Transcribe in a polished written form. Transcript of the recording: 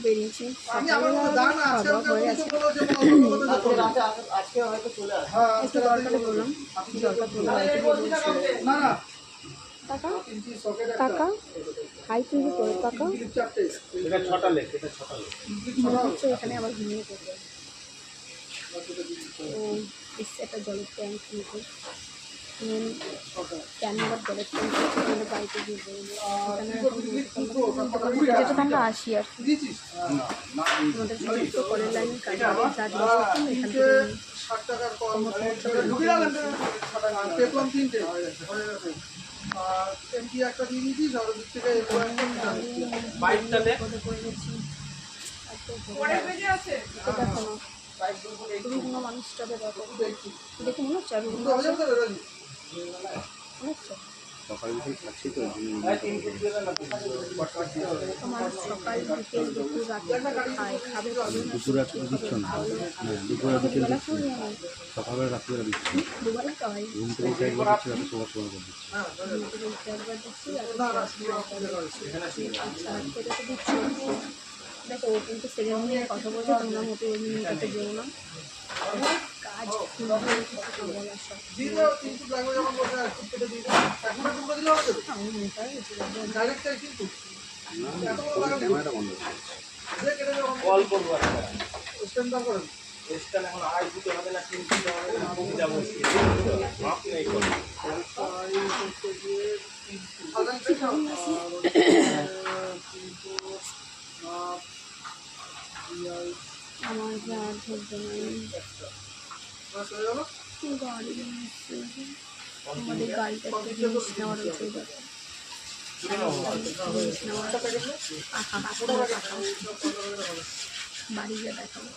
বেরিয়েছি। আজকে হয়তো চলে আসে। একটু দরকারে বললাম, দরকার পড়লো। কাকা কাকা হাই তুই করে কাকা মনে হচ্ছে এখানে আবার ঘুমিয়ে পড়বে। ও এসছে একটা জলের ট্যাঙ্ক নিতে, ক্যান নাম্বার জলের ট্যাঙ্ক সেখানে বাড়িতে দিয়ে দেবো। যেটা আমরা আসি আর কি আমাদের সমস্ত কলের লাইন কাজে যা এখান থেকে একটা দিয়ে দিয়েছিস আর ওদিক থেকে রুগ্ন মানুষটাকে দেখে মনে হচ্ছে রুগ্ন মনে হচ্ছে আমার সকাল বিকেল দুপুর রাতে খায় খাবে সকালবেলা রাত্রিবেলা দিচ্ছি দুবারই তো হয় ঘুম থেকে উঠে একবার দিচ্ছি রাতে শোবার সময় করে দিচ্ছি একবার দিচ্ছি দেখো ও কিন্তু সেকেন্ড নিয়ে কথা বলছে, তোমরা মতো ওই মিনিটাতে যেও না, কাজ বলার সব ক্যামেরাটা বন্ধ কল করবো এখন 2.5 ফুট হবে না 3 ফুট হবে না আমি যাবো মাপ নেই কোন আমার যা ধরবে না গাড়ি আমাদের গাড়িটা একটা জিনিস নেওয়ার হচ্ছে বাড়ি গিয়ে দেখাবো।